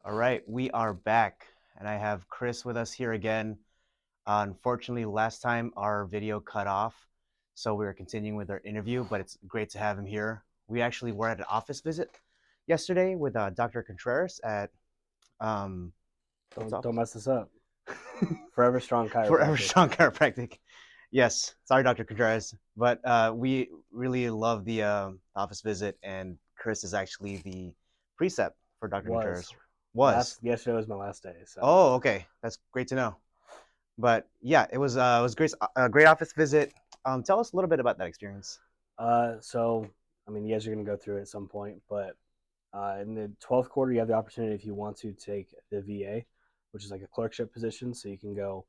All right, we are back, and I have Chris with us here again. Unfortunately, last time our video cut off, so we're continuing with our interview, but it's great to have him here. We actually were at an office visit yesterday with Dr. Contreras at what's Don't office? mess this up. Forever Strong Forever Chiropractic. Strong Chiropractic. Yes, sorry, Dr. Contreras, but we really love the office visit, and Chris is actually the precept for Dr. Was Contreras. Was. yesterday was my last day. So Oh, okay. That's great to know. But yeah, it was great, a great office visit. Tell us a little bit about that experience. so I mean, you guys are gonna go through it at some point, but in the 12th quarter, you have the opportunity if you want to take the VA, which is like a clerkship position, so you can go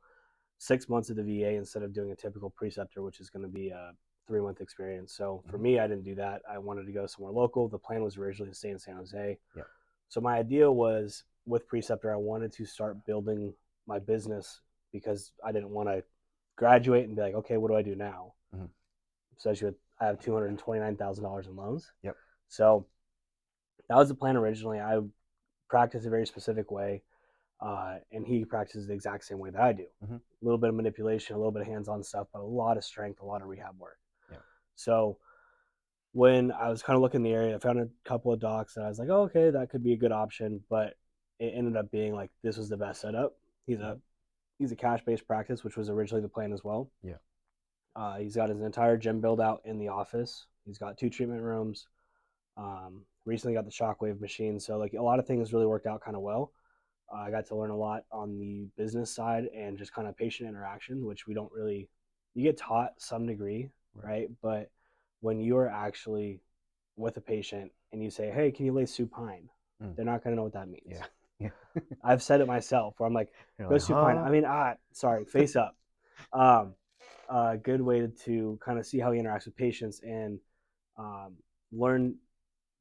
6 months of the VA instead of doing a typical preceptor, which is going to be a 3 month experience. So for Hmm. me, I didn't do that. I wanted to go somewhere local. The plan was originally to stay in San Jose. Yeah. So my idea was with preceptor, I wanted to start building my business because I didn't want to graduate and be like, okay, what do I do now? Hmm. Especially with I have $229,000 in loans. Yep. So that was the plan originally. I practice a very specific way, and he practices the exact same way that I do. Hmm. A little bit of manipulation, a little bit of hands-on stuff, but a lot of strength, a lot of rehab work. Yeah. So when I was kind of looking in the area, I found a couple of docs that I was like, oh, okay, that could be a good option, but it ended up being like this was the best setup. He's a Hmm. he's a cash-based practice, which was originally the plan as well. Yeah. He's got his entire gym build out in the office. He's got 2 treatment rooms. Recently got the shockwave machine, so like a lot of things really worked out kind of well. I got to learn a lot on the business side and just kind of patient interaction, which we don't really, you get taught some degree, Right. right? But when you are actually with a patient and you say, hey, can you lay supine? Mm. They're not going to know what that means. Yeah. Yeah. I've said it myself where I'm like, You're go like, supine. huh? Sorry, face up. Um, a good way to kind of see how he interacts with patients and um, learn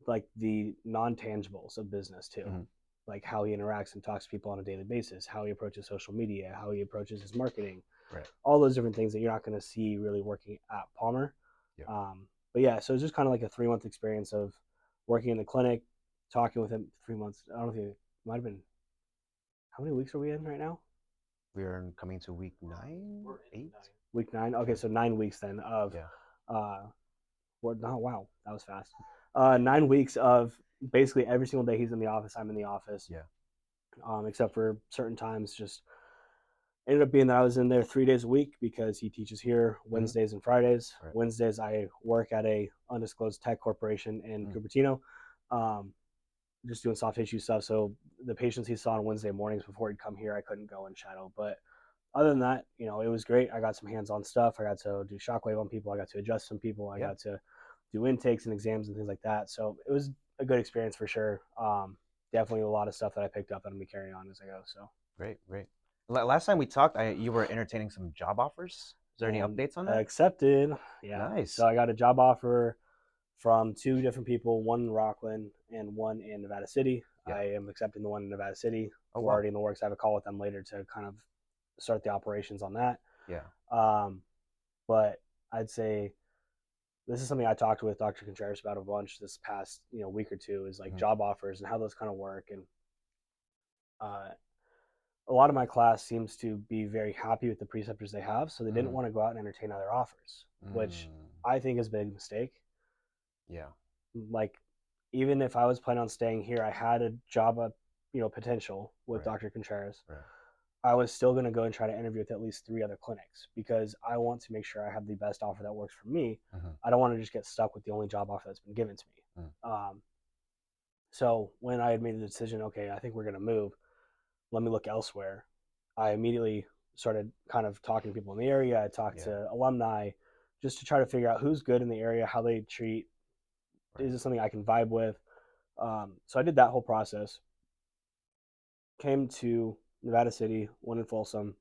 like the non-tangibles of business too, Hmm. like how he interacts and talks to people on a daily basis, how he approaches social media, how he approaches his marketing, Right. all those different things that you're not going to see really working at Palmer. Yeah. But yeah, so it's just kind of like a 3 month experience of working in the clinic, talking with him 3 months. I don't know if it might have been, how many weeks are we in right now? We are coming to week nine, eight. Week 9. Okay, Yeah. so 9 weeks then of Yeah. uh, or no, wow, that was fast. 9 weeks of basically every single day he's in the office, I'm in the office, Yeah. except for certain times. Just ended up being that I was in there 3 days a week because he teaches here Hmm. Wednesdays and Fridays. Right. Wednesdays I work at a undisclosed tech corporation in Mm. Cupertino, um, just doing soft tissue stuff. So the patients he saw on Wednesday mornings before he'd come here, I couldn't go and shadow. But other than that, it was great. I got some hands-on stuff. I got to do shockwave on people. I got to adjust some people. I Yeah. got to do intakes and exams and things like that. So it was a good experience for sure. Definitely a lot of stuff that I picked up that I'm gonna carry on as I go. So Great. Great. Last time we talked, you were entertaining some job offers. Is there any and updates on that? accepted. Yeah. Nice. So I got a job offer from 2 different people, one in Rockland and one in Nevada City. Yeah. I am accepting the one in Nevada City. Oh We're wow. already in the works. I have a call with them later to kind of start the operations on that. Yeah. Um, but I'd say this is something I talked with Dr. Contreras about a bunch this past week or two is like Hmm. job offers and how those kind of work. And uh, a lot of my class seems to be very happy with the preceptors they have, so they didn't Mm. want to go out and entertain other offers, which Mm. I think is a big mistake. Yeah. Like even if I was planning on staying here, I had a job potential with Right. Dr. Contreras. Right. I was still going to go and try to interview with at least 3 other clinics because I want to make sure I have the best offer that works for me. Hmm. I don't want to just get stuck with the only job offer that's been given to me. Mm. So when I had made the decision, okay, I think we're going to move, let me look elsewhere, I immediately started kind of talking to people in the area. I talked Yeah. to alumni just to try to figure out who's good in the area, how they treat. Right. Is this something I can vibe with? So I did that whole process. Came to Nevada City, one in Folsom,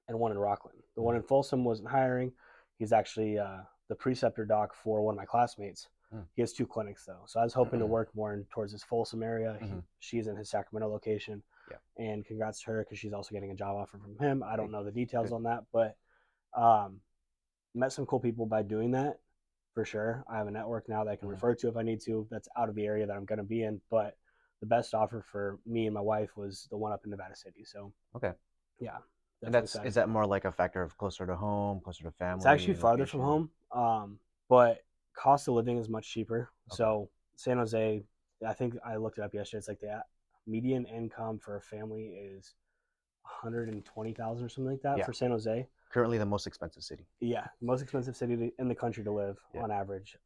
and one in Rockland. The one Mm. in Folsom wasn't hiring. He's actually the preceptor doc for one of my classmates. Mm. He has 2 clinics though, so I was hoping to work more towards his Folsom area. Hmm. She's in his Sacramento location, Yeah. and congrats to her because she's also getting a job offer from him. I don't Hey. know the details Good. on that, but um, met some cool people by doing that for sure. I have a network now that I can Hmm. refer to if I need to. That's out of the area that I'm going to be in, but the best offer for me and my wife was the one up in Nevada City. So Okay. yeah, And definitely that's excited is for that that. more like a factor of closer to home, closer to It's actually family, farther from location? home, but cost of living is much cheaper. Okay. So San Jose, I think I looked it up yesterday. It's like the median income for a family is 120,000 or something like that Yeah. for San Jose. Currently the most expensive city. Yeah, most expensive city in the country to live Yeah. on average.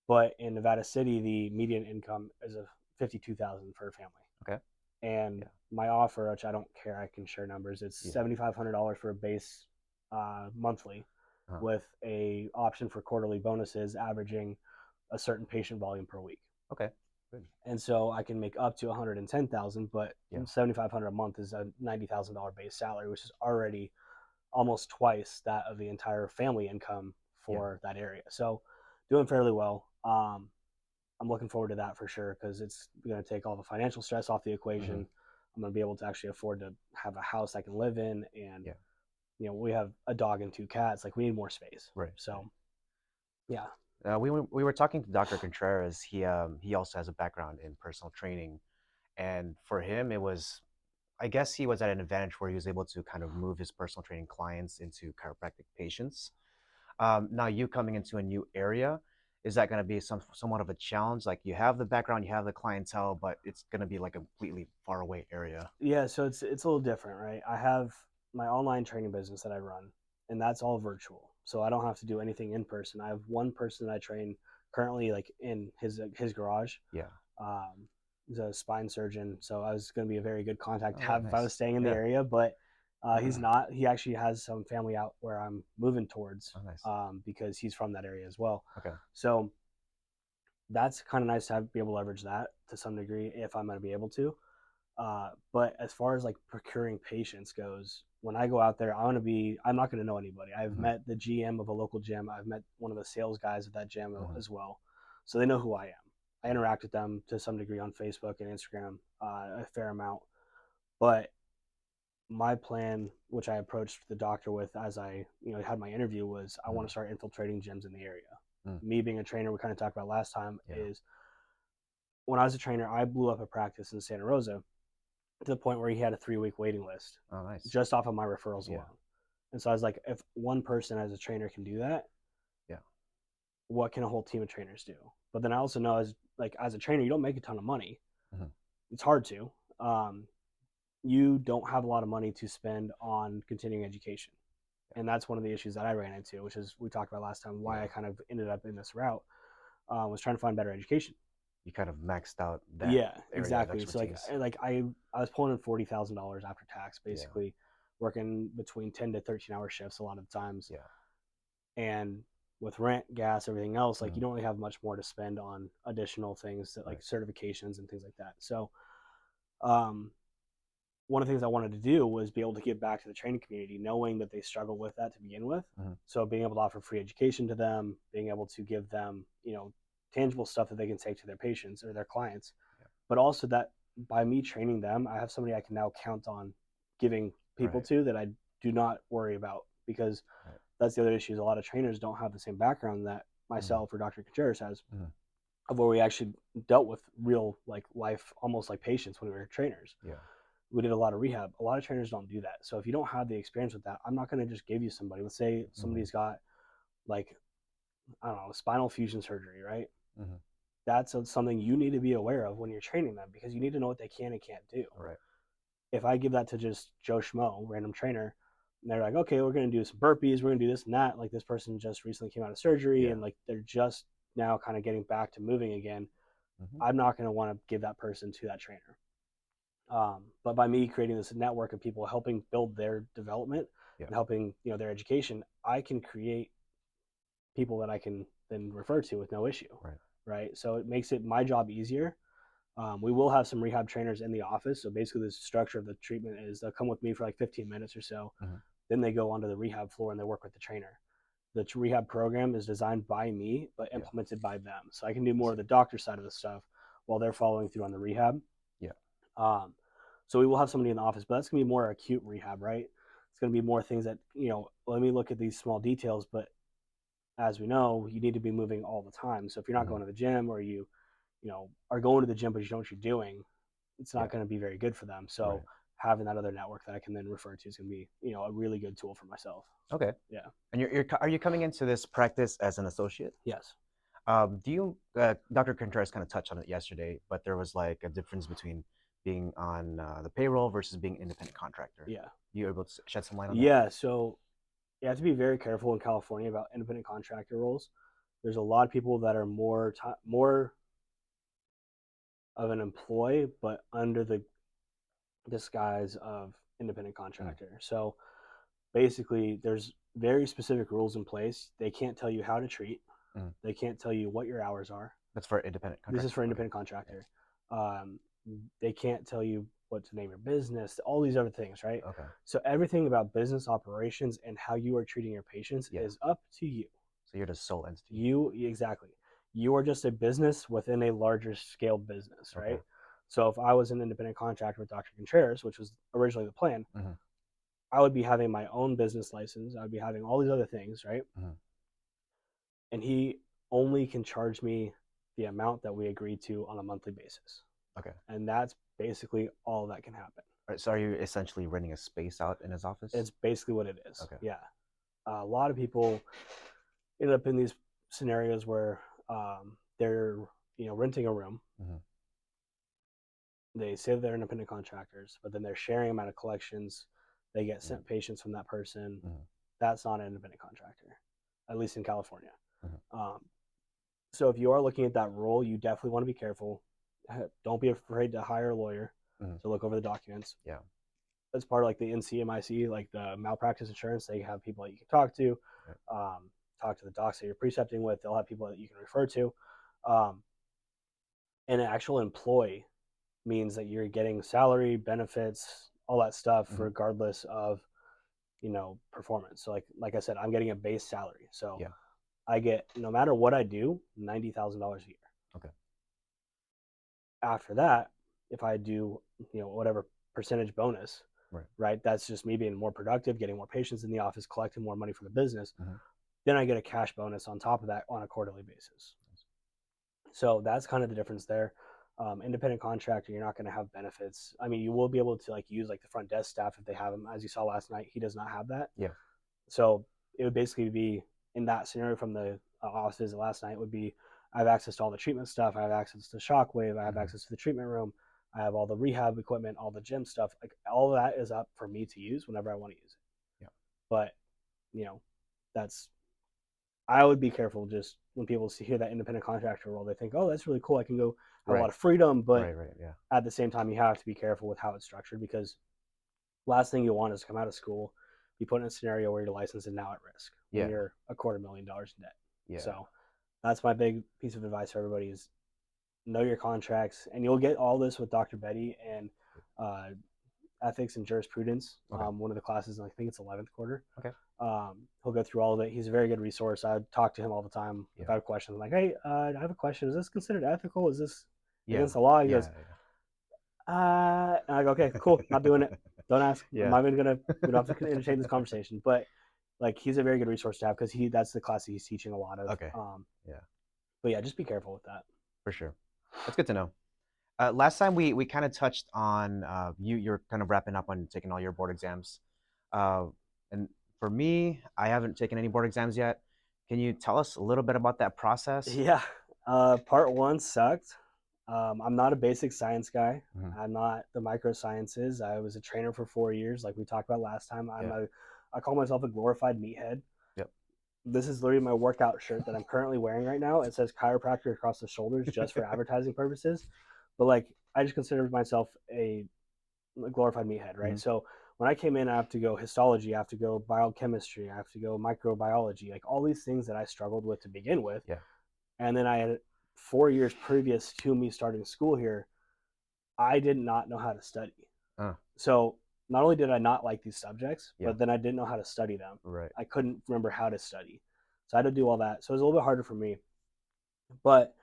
But in Nevada City, the median income is a 52,000 for a family. Okay. And Yeah. my offer, which I don't care, I can share numbers. It's Yeah. $7,500 for a base monthly, Uh-huh. with a option for quarterly bonuses, averaging a certain patient volume per week. Okay. Good. And so I can make up to 110,000, but Yeah. 7,500 a month is a $90,000 base salary, which is already almost twice that of the entire family income Yeah. for that area. So doing fairly well. I'm looking forward to that for sure because it's going to take all the financial stress off the Hmm. equation. I'm going to be able to actually afford to have a house I can live in, and Yeah. we have a dog and two cats. Like we need more space. Right. Right. So yeah, We were talking to Dr. Contreras. He also has a background in personal training, and for him, it was, I guess he was at an advantage where he was able to kind of move his personal training clients into chiropractic patients. Now, you coming into a new area, is that going to be somewhat of a challenge? Like you have the background, you have the clientele, but it's going to be like a completely far away area. yeah. So it's a little different, right? I have my online training business that I run, and that's all virtual. So I don't have to do anything in person. I have one person that I train currently, like in his garage. Yeah. Um, he's a spine surgeon, so I was going to be a very good contact to Oh, have if I was nice. staying in the Yeah. area. But he's not. He actually has some family out where I'm moving towards, Oh, nice. because he's from that area as well. Okay. So that's kind of nice to be able to leverage that to some degree if I'm going to be able to. But as far as like procuring patients goes, when I go out there, I'm not going to know anybody. I've Hmm. met the GM of a local gym. I've met one of the sales guys at that gym Hmm. as well. So they know who I am. I interact with them to some degree on Facebook and Instagram, a fair amount. But my plan, which I approached the doctor with as I, had my interview, was I want to Hmm. start infiltrating gyms in the area. Hmm. Me being a trainer, we kind of talked about last time, Yeah. is when I was a trainer, I blew up a practice in Santa Rosa to the point where he had a 3-week waiting list Oh, nice. just off of my referrals Yeah. alone. And so I was like, if one person as a trainer can do that, Yeah. what can a whole team of trainers do? But then I also know as a trainer, you don't make a ton of money. Hmm. It's hard to. You don't have a lot of money to spend on continuing education. Yeah. And that's one of the issues that I ran into, which is we talked about last time why Yeah. I kind of ended up in this route, was trying to find better education. You kind of maxed out that Yeah, area of exactly. So like expertise. I was pulling in $40,000 after tax, Yeah. basically working between 10 to 13 hour shifts a lot of the times, Yeah. and with rent, gas, everything else, like Hmm. you don't really have much more to spend on additional things that like Right. certifications and things like that. So, um, one of the things I wanted to do was be able to give back to the training community, knowing that they struggle with that to begin with. Hmm. So being able to offer free education to them, being able to give them, tangible stuff that they can take to their patients or their clients, Yeah. but also that by me training them, I have somebody I can now count on giving people Right. to that I do not worry about, because Right. that's the other issue. Is a lot of trainers don't have the same background that Hmm. myself or Dr. Contreras has, Hmm. of where we actually dealt with real like life, almost like patients when we were trainers. Yeah. We did a lot of rehab. A lot of trainers don't do that. So if you don't have the experience with that, I'm not going to just give you somebody. Let's say Hmm. somebody's got like, I don't know, spinal fusion surgery, right? Hmm. That's something you need to be aware of when you're training them, because you need to know what they can and can't do. Right. If I give that to just Joe Schmo, random trainer, and they're like, okay, we're going to do some burpees, we're going to do this and that. Like this person just recently came out of surgery Yeah. and like they're just now kind of getting back to moving again. Hmm. I'm not going to want to give that person to that trainer. But by me creating this network of people helping build their development Yeah. and helping their education, I can create people that I can then refer to with no issue, Right. right? So it makes it my job easier. We will have some rehab trainers in the office. So basically, the structure of the treatment is they'll come with me for like 15 minutes or so. Hmm. Then they go onto the rehab floor and they work with the trainer. The rehab program is designed by me, but Yeah. implemented by them. So I can do I more of see. the doctor side of the stuff while they're following through on the rehab. Yeah. Um, so we will have somebody in the office, but that's going to be more acute rehab, right? It's going to be more things that, let me look at these small details, but as we know, you need to be moving all the time. So if you're not Hmm. going to the gym or are going to the gym but you don't know what you're doing, it's Yeah. not going to be very good for them. So Right. having that other network that I can then refer to is going to be, a really good tool for myself. Okay. Yeah. And are you coming into this practice as an associate? Yes. Do you, Dr. Contreras kind of touched on it yesterday, but there was like a difference between being on the payroll versus being independent contractor. Yeah. You able to shed some light on that? Yeah. So you have to be very careful in California about independent contractor roles. There's a lot of people that are more of an employee, but under the disguise of independent Mm, contractor. So basically, there's very specific rules in place. They can't tell you how to treat. mm. They can't tell you what your hours are. That's for independent This is contractor. for Okay. independent Yeah. contractor. Um, they can't tell you what to name your business, all these other things, right? Okay. So everything about business operations and how you are treating your patients Yeah. is up to you. So you're the sole entity. You exactly. You are just a business within a larger scale business, Okay. right? So if I was an independent contractor with Dr. Contreras, which was originally the plan, Hmm. I would be having my own business license. I would be having all these other things, right? Hmm. And he only can charge me the amount that we agreed to on a monthly basis. Okay. And that's basically all that can happen. All right, so are you essentially renting a space out in his office? It's basically what it is. Okay. Yeah. A lot of people end up in these scenarios where they're, renting a room. Hmm. They say they're independent contractors, but then they're sharing them out of collections. They get Hmm. sent patients from that person. Hmm. That's not an independent contractor, at least in California. Hmm. Um, so if you are looking at that role, you definitely want to be careful. Don't be afraid to hire a lawyer Hmm. to look over the documents. Yeah. That's part of like the NCMIC, like the malpractice insurance. They have people that you can talk to, Right. talk to the docs that you're precepting with. They'll have people that you can refer to. Um, and an actual employee means that you're getting salary, benefits, all that stuff, Hmm. regardless of performance. So like I said, I'm getting a base salary, so Yeah. I get, no matter what I do, $90,000 a year. Okay. After that, if I do whatever percentage bonus, Right. right, that's just me being more productive, getting more patients in the office, collecting more money from the business. Hmm. Then I get a cash bonus on top of that on a quarterly basis. So that's kind of the difference there. Independent contractor, you're not going to have benefits. I mean, you will be able to like use like the front desk staff if they have them. As you saw last night, he does not have that. Yeah. So it would basically be in that scenario from the office visit last night would be I have access to all the treatment stuff. I have access to shockwave. I have Hmm. access to the treatment room. I have all the rehab equipment, all the gym stuff. Like all of that is up for me to use whenever I want to use it. Yeah. But you know, that's I would be careful just when people hear that independent contractor role, they think, oh, that's really cool. I can go have a lot Right. of freedom. But Right. Right. Yeah. at the same time, you have to be careful with how it's structured because last thing you want is to come out of school, be put in a scenario where your license is now at risk when Yeah. you're $250,000 in debt. Yeah. So that's my big piece of advice for everybody is know your contracts. And you'll get all this with Dr. Betty and uh, ethics and jurisprudence, Okay. one of the classes, I think it's 11th quarter. Okay. He'll go through all of it. He's a very good resource. I talk to him all the time. Yeah. If I have questions, I'm like, hey, I have a question. Is this considered ethical? Is this Yeah. against the law? He Yeah. goes, and I go, okay, cool. Not doing it. Don't ask. I'm Yeah. not even gonna. We don't have to entertain this conversation. But like, he's a very good resource to have because that's the class that he's teaching a lot of. Okay. Yeah. But yeah, just be careful with that. For sure. That's good to know. Last time we kind of touched on you're kind of wrapping up on taking all your board exams, uh, and for me, I haven't taken any board exams yet. Can you tell us a little bit about that process? Yeah. Part one sucked. I'm not a basic science guy. Hmm. I'm not the microsciences. I was a trainer for 4 years, like we talked about last time. Yeah. I call myself a glorified meathead. Yep. This is literally my workout shirt that I'm currently wearing right now. It says chiropractor across the shoulders just for advertising purposes. But like, I just consider myself a glorified meathead, right? Hmm. So when I came in, I have to go histology, I have to go biochemistry, I have to go microbiology, like all these things that I struggled with to begin with. Yeah. And then I had 4 years previous to me starting school here, I did not know how to study. Uh, So not only did I not like these subjects, yeah. but then I didn't know how to study them. Right. I couldn't remember how to study. So I had to do all that. So it was a little bit harder for me. But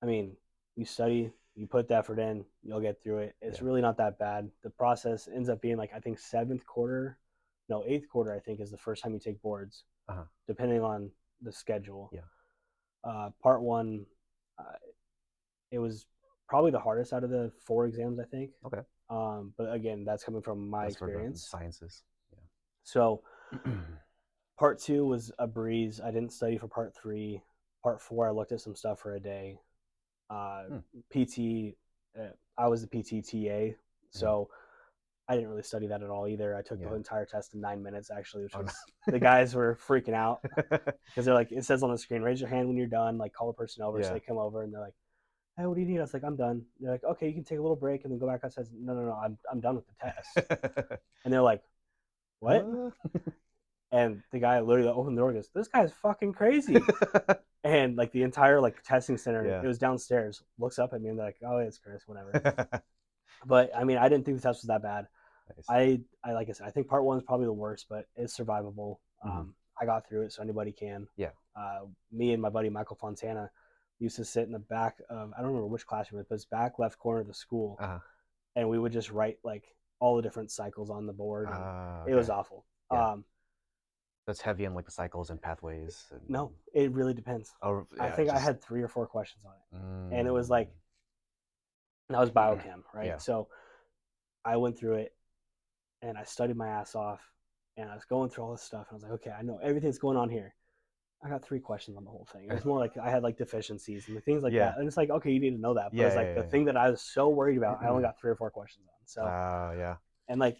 I mean, you study, you put the effort in, you'll get through it. It's Yeah. really not that bad. The process ends up being like, I think seventh quarter, no, eighth quarter, I think is the first time you take boards, Uh-huh. depending on the schedule. Yeah. Part one, uh, it was probably the hardest out of the 4 exams, I think. Okay. But again, that's coming from my That's for the experience. sciences. So Yeah. part 2 was a breeze. I didn't study for part 3. Part 4, I looked at some stuff for a day. Uh, Hmm. PT, I was the PTTA, Mhm. so I didn't really study that at all either. I took the Yeah. entire test in 9 minutes actually, which Oh, was no. the guys were freaking out because they're like, it says on the screen, raise your hand when you're done, like call a person over. So Yeah. they come over and they're like, hey, what do you need? I was like, I'm done. They're like, okay, you can take a little break and then go back outside. No, no, no, I'm done with the test. And they're like, what? Uh, And the guy literally opened the door and goes, this guy's fucking crazy. And like the entire like testing center, yeah. it was downstairs, looks up at me and they're like, oh, it's Chris, whatever. But I mean, I didn't think the test was that bad. Nice. I like I said, I think part 1 is probably the worst, but it's survivable. Hmm. I got through it, so anybody can. Yeah. Me and my buddy Michael Fontana used to sit in the back of, I don't remember which classroom, but it's back left corner of the school, Uh-huh. and we would just write like all the different cycles on the board, and it was Okay. awful. Yeah. That's heavy on like the cycles and pathways No, and it really depends. oh I yeah, think I just had 3 or 4 questions on it, and it was mm, like that was biochem, right? yeah. So I went through it and I studied my ass off, and I was going through all this stuff, and I was like, okay, I know everything's going on here. I got 3 questions on the whole thing. It was more like I had like deficiencies and things like Yeah. that. And it's like, okay, you need to know that. But Yeah, it's like the yeah, thing that I was so worried about, I only yeah. got 3 or 4 questions on. So, Yeah. and like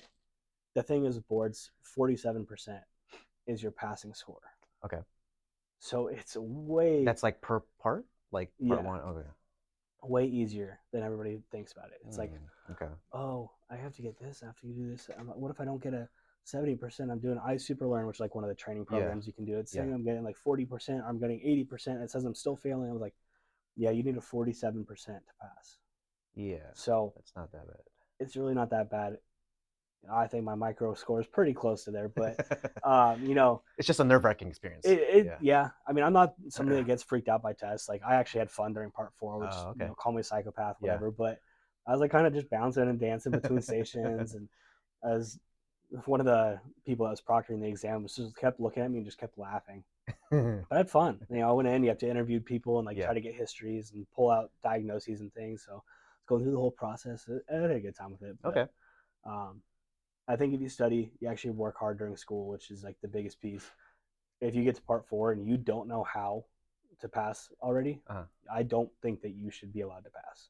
the thing is, boards, 47% is your passing score. Okay. So it's way, That's like per part? Like part yeah, one? Okay. way easier than everybody thinks about it. It's like, Okay. oh, I have to get this after you do this. I'm like, what if I don't get a 70%? I'm doing I Super Learn, which is like one of the training Yeah. programs you can do. It's Yeah. saying I'm getting like 40%, or I'm getting 80%. It says I'm still failing. I was like, yeah, you need a 47% to pass. Yeah. So That's not that it's really not that bad. I think my micro score is pretty close to there, but bad. you know, It's just a nerve-wracking experience. Yeah. yeah. I mean, I'm not somebody that gets freaked out by tests. Like I actually had fun during part 4, which Oh, okay. call me a psychopath, Yeah. whatever. But I was like kind of just bouncing and dancing between stations, and as one of the people that was proctoring the exam was just kept looking at me and just kept laughing. But I had fun. I went in. You have to interview people and like Yeah. try to get histories and pull out diagnoses and things. So it's going through the whole process. I had a good time with it. But Okay. um, I think if you study, you actually work hard during school, which is like the biggest piece. If you get to part 4 and you don't know how to pass already, Uh-huh. I don't think that you should be allowed to pass,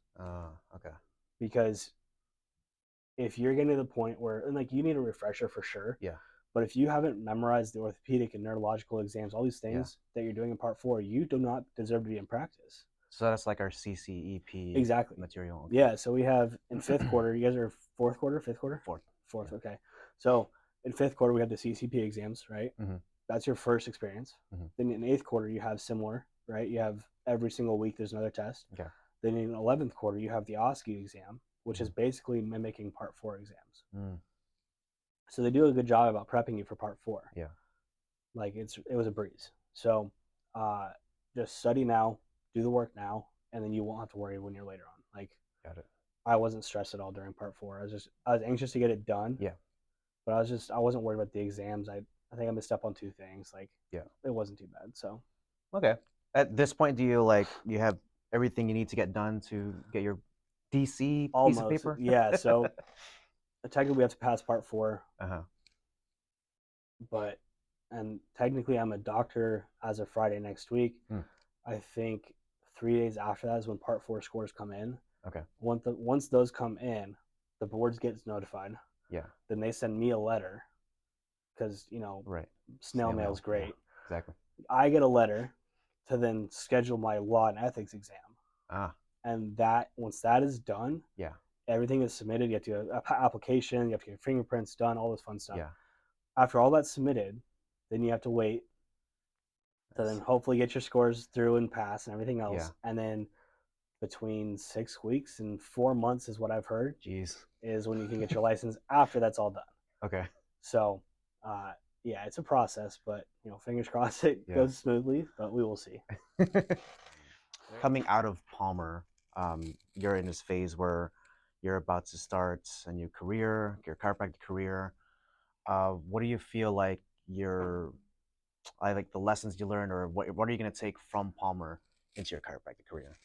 Okay. because if you're getting to the point where, and like you need a refresher for sure, Yeah. but if you haven't memorized the orthopedic and neurological exams, all these Yeah. things that you're doing in part 4, you do not deserve to be in practice. So that's like our CCEP Exactly. material. Okay. Yeah. So we have in fifth quarter, you guys are fourth quarter, fifth quarter? Fourth. Fourth. Yeah. Okay. So in fifth quarter, we have the CCP exams, right? Mm-hmm. That's your first experience. Mm-hmm. Then in eighth quarter, you have similar, right? You have every single week, there's another test. Okay. Then in 11th quarter, you have the OSCE exam, which is basically mimicking part 4 exams. Mm. So they do a good job about prepping you for part 4. Yeah. Like it was a breeze. So just study now, do the work now, and then you won't have to worry when you're later on. Like Got it. I wasn't stressed at all during part 4. I was anxious to get it done, Yeah. but I wasn't worried about the exams. I think I missed up on 2 things. Like Yeah. it wasn't too bad. So Okay. At this point, do you have everything you need to get done to get your DC piece of almost, paper? yeah. So technically we have to pass part 4, Uh-huh. but and technically I'm a doctor as of Friday next week. Mm. I think 3 days after that is when part 4 scores come in. Okay. Once those come in, the boards gets notified. Yeah. Then they send me a letter because Right. snail mail is great. Yeah. Exactly. I get a letter to then schedule my law and ethics exam, Ah. and that once that is done, Yeah. everything is submitted. You have to do an application. You have to get your fingerprints done. All this fun stuff. Yeah. After all that's submitted, then you have to wait to then That's, hopefully get your scores through and pass and everything else. yeah. And then between 6 weeks and 4 months is what I've heard Jeez. is when you can get your license after that's all done. Okay. So, yeah, it's a process, but fingers crossed it Yeah. goes smoothly, but we will see. Coming out of Palmer, you're in this phase where you're about to start a new career, your chiropractic career. What do you feel like like the lessons you learned, or what are you going to take from Palmer into your chiropractic career?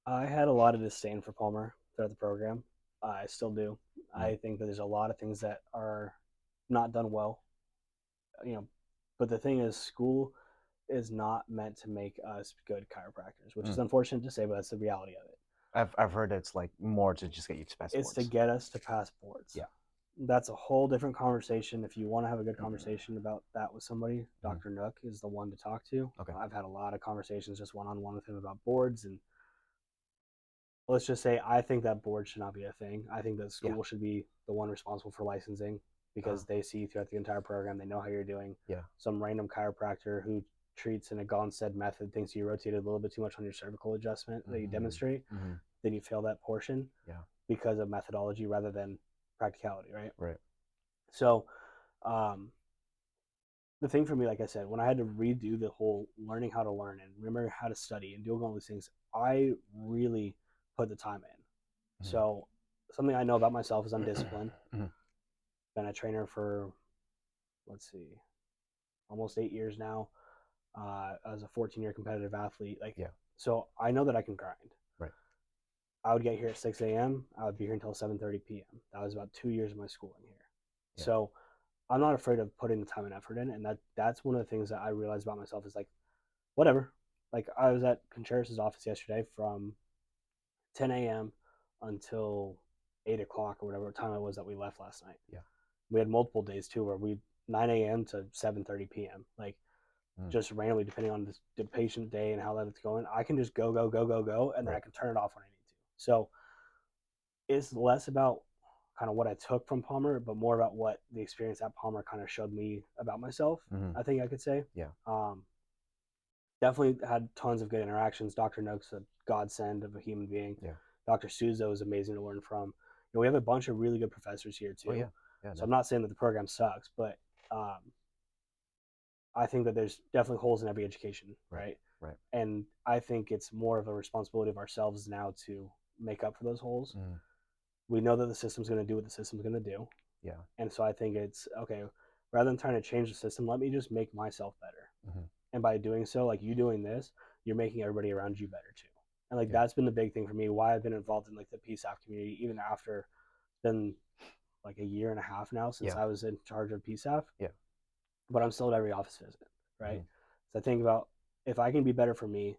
I had a lot of disdain for Palmer throughout the program. I still do. Mm, I think that there's a lot of things that are not done well, you know. But the thing is, school is not meant to make us good chiropractors, which is mm. unfortunate to say, but that's the reality of it. I've heard it's like more to just get you to It's to passports. get us to pass boards. Yeah. That's a whole different conversation. If you want to have a good Mm-hmm. conversation about that with somebody, Mm-hmm. Dr. Nook is the one to talk to. Okay. I've had a lot of conversations just one on one with him about boards, and let's just say I think that board should not be a thing. I think that Yeah. school should be the one responsible for licensing Uh, because they see throughout the entire program, they know how you're doing. yeah. Some random chiropractor who treats in a Gonstead method thinks you rotated a little bit too much on your cervical adjustment that you Mm-hmm. demonstrate, Mm-hmm. then you fail that portion Yeah. because of methodology rather than practicality, right? Right. So, um, the thing for me, like I said, when I had to redo the whole learning how to learn and remember how to study and do all these things, I really put the time in. Mm-hmm. So something I know about myself is I'm disciplined. Mm-hmm. Been a trainer for, let's see, almost 8 years now. As a 14-year competitive athlete, like, Yeah. so I know that I can grind. Right. I would get here at 6 a.m. I would be here until 7:30 p.m. That was about 2 years of my schooling here. Yeah. So I'm not afraid of putting the time and effort in, and that's one of the things that I realized about myself is like, whatever. Like I was at Contreras' office yesterday from 10 a.m. until 8 o'clock or whatever time it was that we left last night. Yeah. We had multiple days too where we 9 a.m. to 7:30 p.m. Like Mm. just randomly depending on the patient day and how that it's going. I can just go, and then I Right. can turn it off when I need to. So it's less about kind of what I took from Palmer, but more about what the experience at Palmer kind of showed me about myself. Mm-hmm. I think I could say. Yeah. Um, Definitely had tons of good interactions. Dr. Nook's a godsend of a human being. Yeah. Dr. Suzo is amazing to learn from. We have a bunch of really good professors here Oh too. yeah. Yeah. So I'm Definitely. not saying that the program sucks, but um, I think that there's definitely holes in every education, Right. right? Right. And I think it's more of a responsibility of ourselves now to make up for those holes. Mm. We know that the system's going to do what the system's going to do. Yeah. And so I think it's okay, rather than trying to change the system, let me just make myself better. Mm-hmm. And by doing so, like you doing this, you're making everybody around you better too. And like Yeah. that's been the big thing for me, why I've been involved in like the PSAF community, even after it's been like a year and a half now since Yeah. I was in charge of PSAF, Yeah. but I'm still at every office visit, Mm-hmm. right? So I think about if I can be better for me,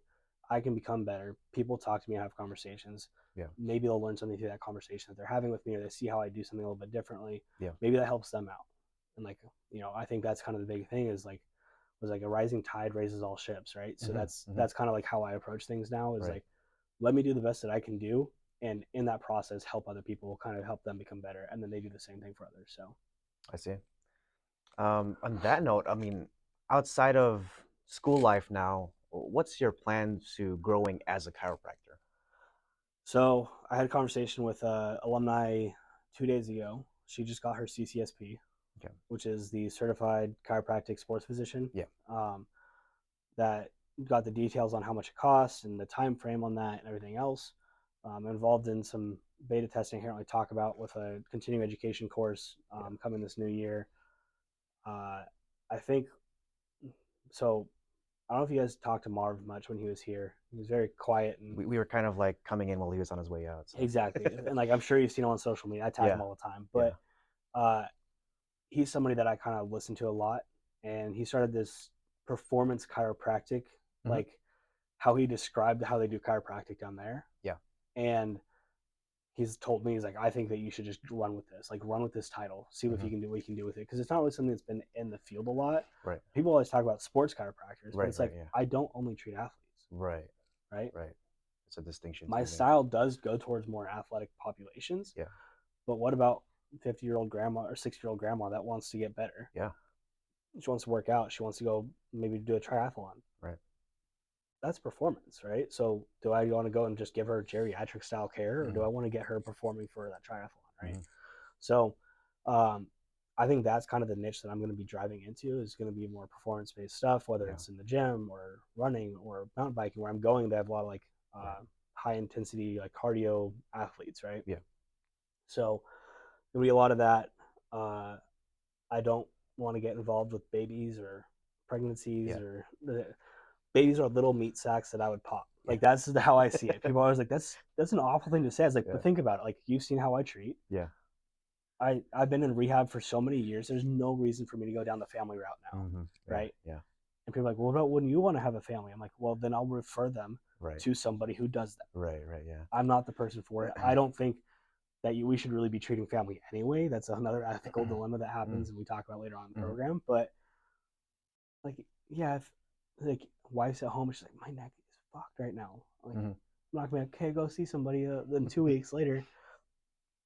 I can become better. People talk to me, I have conversations. Yeah. Maybe they'll learn something through that conversation that they're having with me, or they see how I do something a little bit differently. Yeah. Maybe that helps them out. And like, I think that's kind of the big thing is like was like a rising tide raises all ships, right? So Mm-hmm. that's Mm-hmm. that's kind of like how I approach things now is Right. like let me do the best that I can do and in that process help other people, kind of help them become better, and then they do the same thing for others. So I see. On that note, I mean, outside of school life now, what's your plan to growing as a chiropractor? so I had a conversation with alumni 2 days ago. She just got her CCSP, Okay. which is the Certified Chiropractic Sports Physician. Yeah. Um, that got the details on how much it costs and the time frame on that and everything else. Involved in some beta testing here. I talk about with a continuing education course Yeah. coming this new year. Uh, I think so. I don't know if you guys talked to Marv much when he was here. He was very quiet and We were kind of like coming in while he was on his way out. So exactly, and like I'm sure you've seen him on social media. I tag him yeah. all the time, Yeah. but uh, he's somebody that I kind of listen to a lot, and he started this performance chiropractic, Mm-hmm. like how he described how they do chiropractic down there. Yeah. And he's told me, he's like, I think that you should just run with this, like run with this title, see what Mm-hmm. you can do, what you can do with it. Because it's not really something that's been in the field a lot. Right. People always talk about sports chiropractors, but Right. it's Right. like, Yeah. I don't only treat athletes, Right. right? Right. It's a distinction to My be made. style does go towards more athletic populations, Yeah. but what about 50-year-old grandma or 60-year-old grandma that wants to get better? Yeah. She wants to work out. She wants to go maybe do a triathlon. Right. That's performance, right? So do I want to go and just give her geriatric style care, or do Mm-hmm. I want to get her performing for that triathlon, right? Mm-hmm. So um, I think that's kind of the niche that I'm going to be driving into is going to be more performance based stuff, whether Yeah. it's in the gym or running or mountain biking, where I'm going to have a lot of like Right. high intensity like cardio athletes, right? Yeah. So there'll be a lot of that. Uh, I don't want to get involved with babies or pregnancies Yeah. or babies are little meat sacks that I would pop. Like that's how I see it. People are always like, that's an awful thing to say. It's like, but think about it. Like you've seen how I treat. Yeah. I've been in rehab for so many years. There's no reason for me to go down the family route now, right? Yeah. And people are like, well, what about when you want to have a family? I'm like, well, then I'll refer them Right. to somebody who does that. Right. Yeah. I'm not the person for it. I don't think that we should really be treating family anyway. That's another ethical dilemma that happens, and we talk about later on in the program. But like, yeah, if like wife's at home, she's like, my neck is fucked right now. Like, I'm not gonna be like, okay, go see somebody. Then 2 weeks later,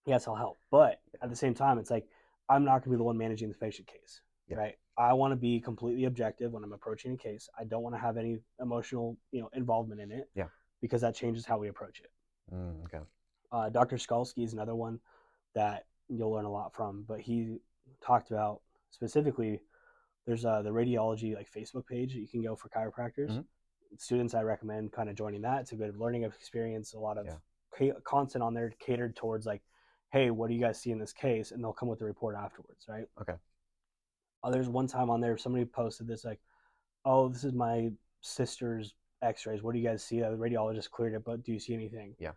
yes, I'll help. But at the same time, it's like I'm not gonna be the one managing the patient case, right? I want to be completely objective when I'm approaching a case. I don't want to have any emotional, involvement in it. Yeah. Because that changes how we approach it. Okay. Dr. Skalski is another one that you'll learn a lot from, but he talked about specifically. There's the radiology like Facebook page that you can go for chiropractors. Students, I recommend kind of joining that. It's a good learning experience. A lot of content on there catered towards like, hey, what do you guys see in this case? And they'll come with a report afterwards, right? Okay. There's one time on there somebody posted this like, oh, this is my sister's X-rays. What do you guys see? The radiologist cleared it, but do you see anything? Yeah.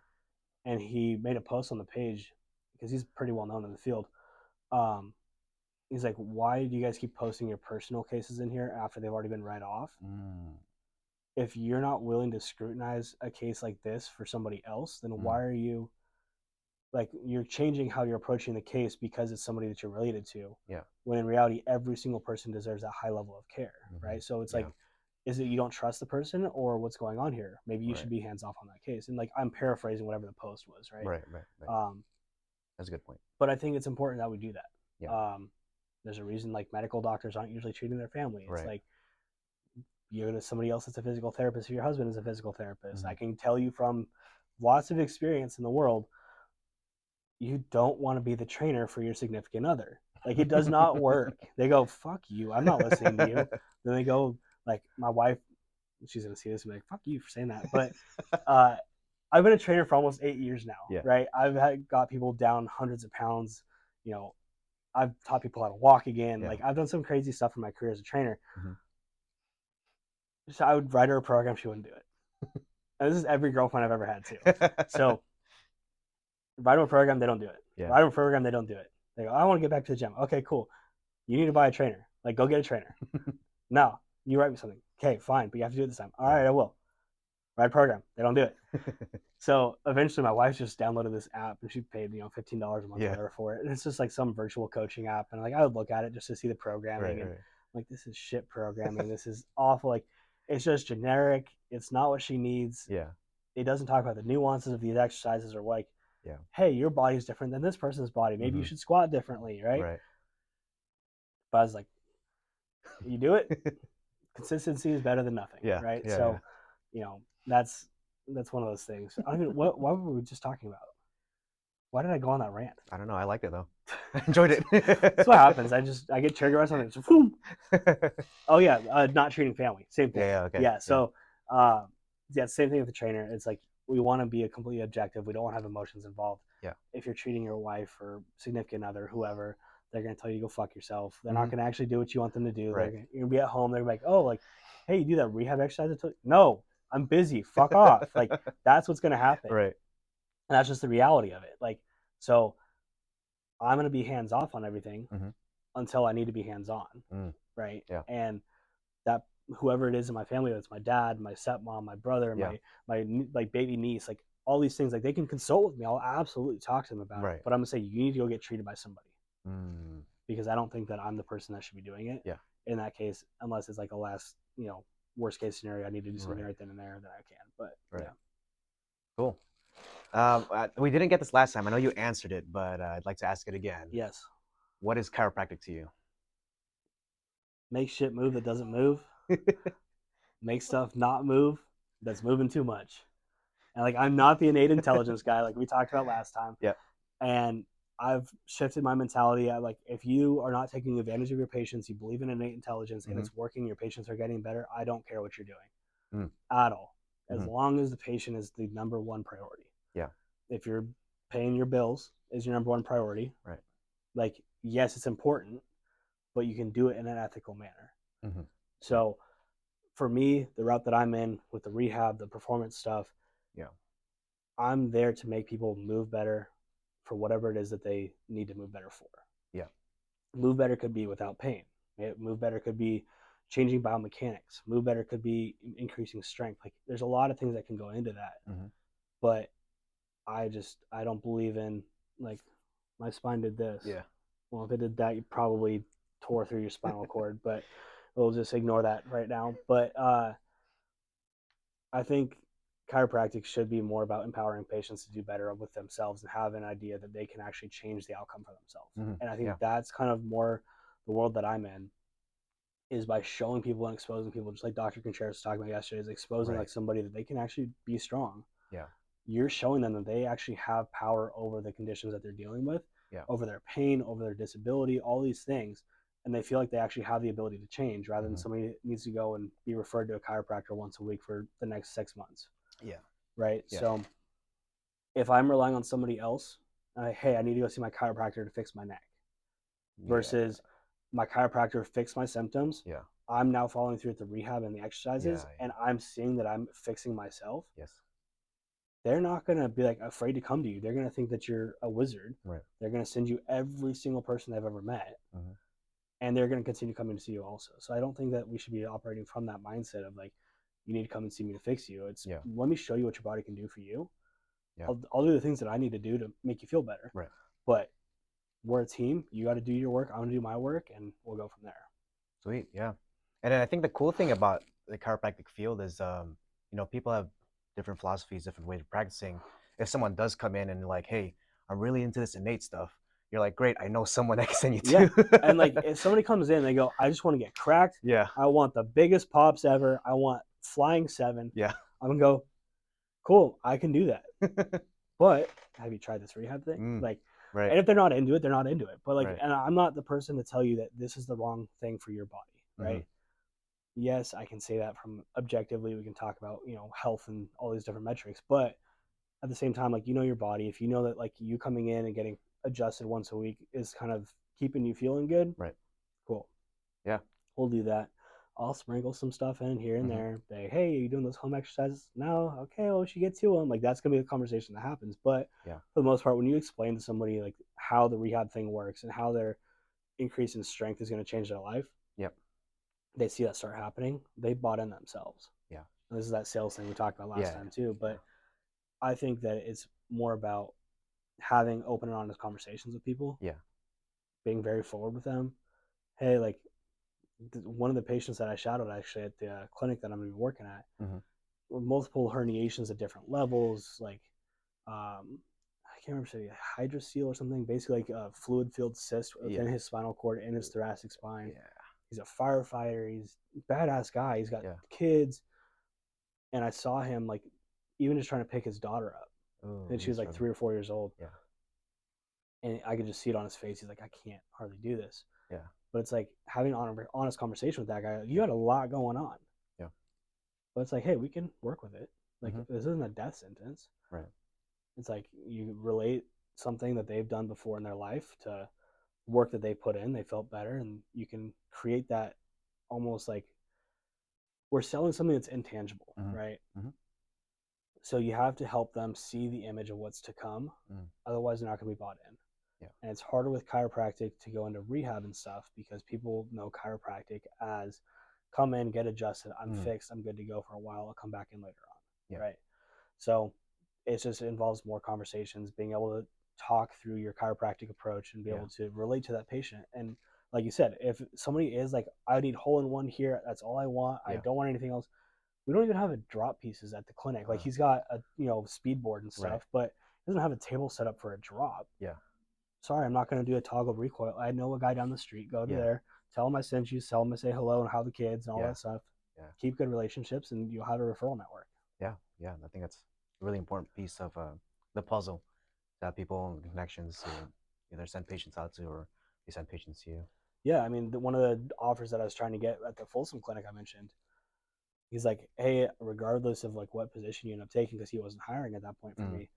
And he made a post on the page because he's pretty well known in the field. He's like, why do you guys keep posting your personal cases in here after they've already been read off? If you're not willing to scrutinize a case like this for somebody else, then why are you like, you're changing how you're approaching the case because it's somebody that you're related to? Yeah. When in reality, every single person deserves that high level of care, right? So it's like, is it you don't trust the person or what's going on here? Maybe you should be hands off on that case. And like, I'm paraphrasing whatever the post was, right? Right. That's a good point. But I think it's important that we do that. Yeah. There's a reason like medical doctors aren't usually treating their family. It's like you're to somebody else that's a physical therapist, or your husband is a physical therapist. I can tell you from lots of experience in the world, you don't want to be the trainer for your significant other. Like it does not work. They go, fuck you, I'm not listening to you. Then they go, like my wife, she's gonna see this and be like, fuck you for saying that. But I've been a trainer for almost 8 years now, right? I've got people down hundreds of pounds, I've taught people how to walk again. Like I've done some crazy stuff in my career as a trainer. So I would write her a program, she wouldn't do it. And this is every girlfriend I've ever had too. So write them a program, they don't do it. Write them a program, they don't do it. They go, I want to get back to the gym. Okay, cool. You need to buy a trainer. Like go get a trainer. No, you write me something. Okay, fine, but you have to do it this time. All right, I will. Write a program. They don't do it. So eventually my wife just downloaded this app and she paid, $15 a month or whatever for it. And it's just like some virtual coaching app. And like I would look at it just to see the programming and like, this is shit programming. This is awful. Like it's just generic. It's not what she needs. Yeah. It doesn't talk about the nuances of these exercises or like, hey, your body's different than this person's body. Maybe you should squat differently, right? But I was like, you do it. Consistency is better than nothing, right? So, that's one of those things. I don't even, what were we just talking about? Why did I go on that rant? I don't know. I liked it though. I enjoyed it. That's what happens. I get triggered by something. Just, boom. Oh yeah, not treating family. Same thing. Okay. Yeah. So, same thing with the trainer. It's like we want to be a completely objective. We don't want to have emotions involved. Yeah. If you're treating your wife or significant other, whoever, they're gonna tell you to go fuck yourself. They're not gonna actually do what you want them to do. You're gonna be at home. They're like, oh, like, hey, you do that rehab exercise? No, I'm busy. Fuck off. Like that's what's gonna happen. Right. And that's just the reality of it. Like, so I'm going to be hands off on everything until I need to be hands on. Right. Yeah. And that whoever it is in my family, that's my dad, my stepmom, my brother, my like baby niece, like all these things, like they can consult with me. I'll absolutely talk to them about it. But I'm going to say, you need to go get treated by somebody because I don't think that I'm the person that should be doing it. Yeah. In that case, unless it's like a last, worst case scenario, I need to do something right then and there that I can. But yeah. Cool. We didn't get this last time. I know you answered it, but I'd like to ask it again. Yes. What is chiropractic to you? Make shit move that doesn't move. Make stuff not move that's moving too much. And like, I'm not the innate intelligence guy like we talked about last time. Yeah. And I've shifted my mentality. Like, if you are not taking advantage of your patients, you believe in innate intelligence and it's working, your patients are getting better, I don't care what you're doing at all. As long as the patient is the number one priority. Yeah. If you're paying your bills is your number one priority. Right. Like, yes, it's important, but you can do it in an ethical manner. So for me, the route that I'm in with the rehab, the performance stuff, Yeah. I'm there to make people move better for whatever it is that they need to move better for. Yeah. Move better could be without pain. Move better could be changing biomechanics. Move better could be increasing strength. Like there's a lot of things that can go into that. Hmm. But I don't believe in like my spine did this. Yeah. Well, if it did that, you probably tore through your spinal cord. But we'll just ignore that right now. But I think chiropractic should be more about empowering patients to do better with themselves and have an idea that they can actually change the outcome for themselves. Hmm. And I think Yeah. that's kind of more the world that I'm in is by showing people and exposing people, just like Dr. Contreras was talking about yesterday, is exposing Right. like somebody that they can actually be strong. Yeah. You're showing them that they actually have power over the conditions that they're dealing with, Yeah. over their pain, over their disability, all these things. And they feel like they actually have the ability to change rather than Hmm. somebody that needs to go and be referred to a chiropractor once a week for the next 6 months. Yeah. Right. Yeah. So if I'm relying on somebody else, hey, I need to go see my chiropractor to fix my neck Yeah. versus my chiropractor fixed my symptoms. Yeah. I'm now following through with the rehab and the exercises, Yeah. and I'm seeing that I'm fixing myself. Yes. They're not going to be like afraid to come to you. They're going to think that you're a wizard. Right. They're going to send you every single person they've ever met, Hmm. and they're going to continue coming to see you also. So I don't think that we should be operating from that mindset of like, you need to come and see me to fix you. It's Yeah. let me show you what your body can do for you. Yeah. I'll do the things that I need to do to make you feel better. Right. But we're a team. You got to do your work. I'm going to do my work, and we'll go from there. Sweet. Yeah. And then I think the cool thing about the chiropractic field is, people have different philosophies, different ways of practicing. If someone does come in and like, hey, I'm really into this innate stuff, you're like, great, I know someone I can send you Yeah. to. And like if somebody comes in, they go, I just want to get cracked. Yeah. I want the biggest pops ever. I want flying 7. Yeah. I'm going to go, cool, I can do that. But have you tried this rehab thing? Like, Right. and if they're not into it, they're not into it. But like, Right. and I'm not the person to tell you that this is the wrong thing for your body, right? Mm-hmm. Yes, I can say that from objectively. We can talk about, health and all these different metrics. But at the same time, like, your body, if you know that like you coming in and getting adjusted once a week is kind of keeping you feeling good, Right. cool. Yeah. We'll do that. I'll sprinkle some stuff in here and Mm-hmm. there. Say, hey, are you doing those home exercises? No. Okay, well, we should get to them. Like, that's going to be the conversation that happens. But Yeah. for the most part, when you explain to somebody, like, how the rehab thing works and how their increase in strength is going to change their life, Yep. they see that start happening. They bought in themselves. Yeah. And this is that sales thing we talked about last Yeah. time, too. But I think that it's more about having open and honest conversations with people. Yeah. Being very forward with them. Hey, like, one of the patients that I shadowed actually at the clinic that I'm going to be working at, Mm-hmm. with multiple herniations at different levels, like I can't remember if hydrocele or something, basically like a fluid filled cyst within his spinal cord in his thoracic spine. Yeah. He's a firefighter. He's a badass guy. He's got Yeah. kids. And I saw him like even just trying to pick his daughter up. Oh, And she was like 3 or 4 years old. Yeah. And I could just see it on his face. He's like, I can't hardly do this. Yeah. But it's like having an honest conversation with that guy. You had a lot going on. Yeah. But it's like, hey, we can work with it. Like, Mm-hmm. this isn't a death sentence. Right. It's like you relate something that they've done before in their life to work that they put in. They felt better, and you can create that almost like we're selling something that's intangible, Mm-hmm. right? Mm-hmm. So you have to help them see the image of what's to come. Mm. Otherwise, they're not going to be bought in. Yeah. And it's harder with chiropractic to go into rehab and stuff because people know chiropractic as come in, get adjusted, I'm fixed, I'm good to go for a while, I'll come back in later on. Yeah. Right. So it involves more conversations, being able to talk through your chiropractic approach and be able to relate to that patient. And like you said, if somebody is like, I need hole in one here, that's all I want, I don't want anything else. We don't even have a drop pieces at the clinic. Like he's got a speed board and stuff, but he doesn't have a table set up for a drop. Yeah. Sorry, I'm not going to do a toggle recoil. I know a guy down the street. Go to there, tell him I sent you, tell him I say hello and how the kids and all that stuff. Yeah. Keep good relationships, and you'll have a referral network. Yeah. Yeah. I think that's a really important piece of the puzzle, to have people and connections to either send patients out to or they send patients to you. Yeah, I mean, one of the offers that I was trying to get at the Folsom clinic I mentioned, he's like, hey, regardless of like what position you end up taking, because he wasn't hiring at that point for me,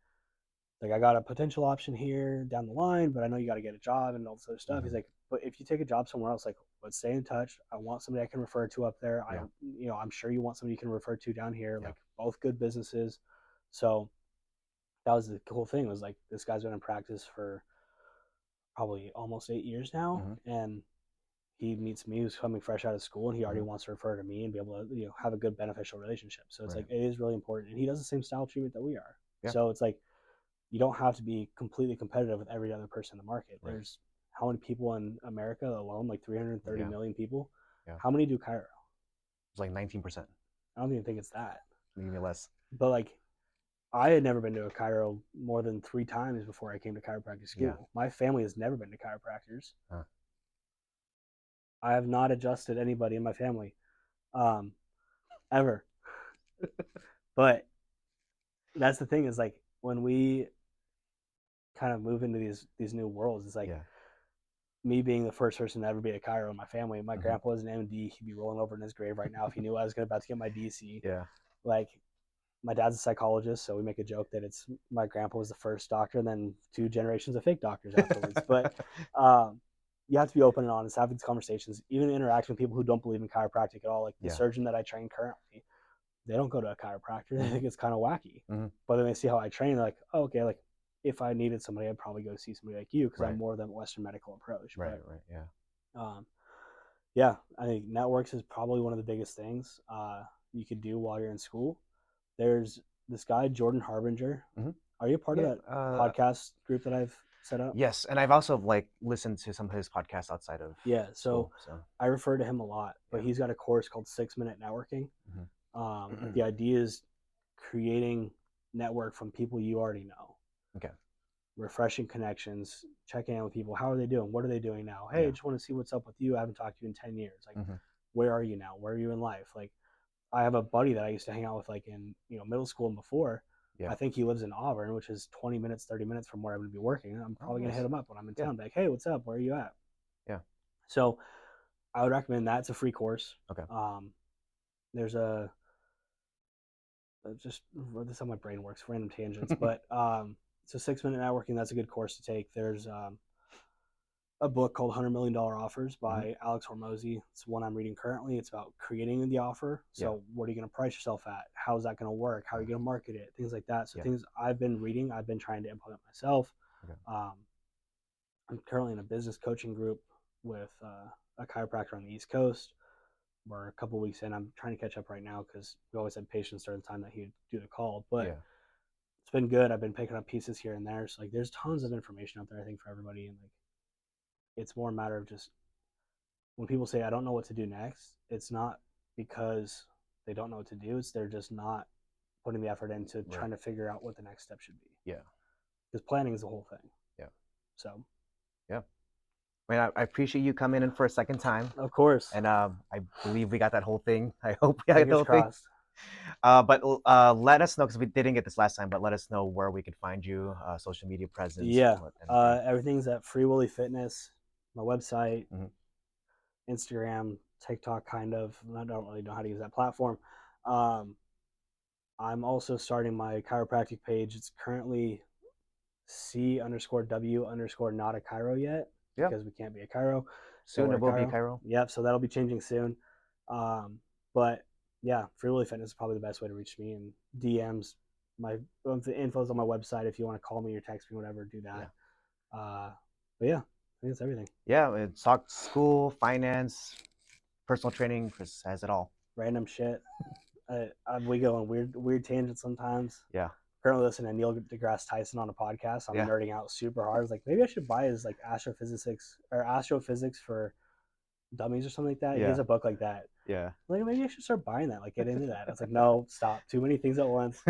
Like, I got a potential option here down the line, but I know you got to get a job and all this other stuff. He's Mm-hmm. like, but if you take a job somewhere else, like, let's stay in touch. I want somebody I can refer to up there. Yeah. I'm sure you want somebody you can refer to down here. Yeah. Like, both good businesses. So that was the cool thing, was like, this guy's been in practice for probably almost 8 years now, Mm-hmm. and he meets me who's coming fresh out of school, and he already Mm-hmm. wants to refer to me and be able to have a good beneficial relationship. So it's Right. like, it is really important, and he does the same style treatment that we are. Yeah. So it's like, you don't have to be completely competitive with every other person in the market. Right. There's how many people in America alone, like 330 Yeah. million people. Yeah. How many do chiro? It's like 19%, I don't even think it's that. maybe less. But like, I had never been to a chiro more than 3 times before I came to chiropractic Yeah. school. My family has never been to chiropractors. Huh. I have not adjusted anybody in my family, um, ever. But that's the thing, is like, when we kind of move into these new worlds, it's like, Yeah. me being the first person to ever be a chiro in my family. My Mm-hmm. grandpa was an MD. He'd be rolling over in his grave right now if he knew I was about to get my DC. Yeah. Like, my dad's a psychologist, so we make a joke that it's my grandpa was the first doctor, and then 2 generations of fake doctors afterwards. But you have to be open and honest, have these conversations, even interacting with people who don't believe in chiropractic at all. Like, the Yeah. surgeon that I train currently, they don't go to a chiropractor. They think it's kind of wacky. Mm-hmm. But then they see how I train, they're like, oh, okay, like, if I needed somebody, I'd probably go see somebody like you, because Right. I'm more of the Western medical approach. Right. But Right. Yeah. yeah, I think networks is probably one of the biggest things you could do while you're in school. There's this guy, Jordan Harbinger. Mm-hmm. Are you a part of Yeah. that podcast group that I've set up? Yes, and I've also like listened to some of his podcasts outside of Yeah, so school. So I refer to him a lot, but yeah. he's got a course called 6 Minute Networking. Mm-hmm. The idea is creating network from people you already know. Okay. Refreshing connections, checking in with people. How are they doing? What are they doing now? Hey, Yeah. I just want to see what's up with you. I haven't talked to you in 10 years. Like, Mm-hmm. where are you now? Where are you in life? Like, I have a buddy that I used to hang out with, like, in middle school and before. Yeah. I think he lives in Auburn, which is 20 minutes, 30 minutes from where I'm going to be working. I'm probably going to nice. hit him up when I'm in Yeah. town. Be like, hey, what's up? Where are you at? Yeah. So I would recommend that. It's a free course. Okay. There's a just this is how my brain works, random tangents, but so 6 Minute Networking, that's a good course to take. There's a book called $100 Million Offers by Mm-hmm. Alex Hormozy. It's one I'm reading currently. It's about creating the offer. So Yeah. what are you going to price yourself at? How's that going to work? How are you going to market it? Things like that. So Yeah. things I've been reading, I've been trying to implement myself. Okay. I'm currently in a business coaching group with a chiropractor on the East Coast. We're a couple weeks in. I'm trying to catch up right now because we always had patients during the time that he'd do the call. But Yeah. it's been good. I've been picking up pieces here and there. So like, there's tons of information out there, I think, for everybody. And like, it's more a matter of just, when people say I don't know what to do next, it's not because they don't know what to do. It's they're just not putting the effort into Right. trying to figure out what the next step should be. Yeah. Because planning is the whole thing. Yeah. So. Yeah. I mean, I appreciate you coming in for a second time. Of course. And I believe we got that whole thing. I hope we got Fingers the whole crossed. thing. But let us know, because we didn't get this last time, but let us know where we could find you, social media presence. Yeah. Anything. Everything's at Free Willy Fitness, my website, Mm-hmm. Instagram, TikTok, kind of. I don't really know how to use that platform. I'm also starting my chiropractic page. It's currently C_W_ not a chiro yet. Yeah. Because we can't be a chiro. Soon it will be chiro. Yep. So that'll be changing soon. But yeah, Free Willy Fitness is probably the best way to reach me, and DMs. The info's on my website. If you want to call me or text me, whatever, do that. Yeah. But yeah, I think that's everything. Yeah, it's talk school, finance, personal training. Chris has it all. Random shit. We go on weird tangents sometimes. Yeah. Currently listening to Neil deGrasse Tyson on a podcast. I'm nerding out super hard. I was like, maybe I should buy his like astrophysics for dummies or something like that. Yeah. He has a book like that. Yeah. Like, maybe I should start buying that. Like, get into that. I was like, no, stop. Too many things at once.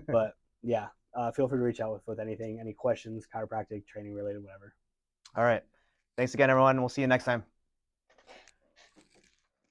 But yeah, feel free to reach out with anything, any questions, chiropractic, training related, whatever. All right. Thanks again, everyone. We'll see you next time.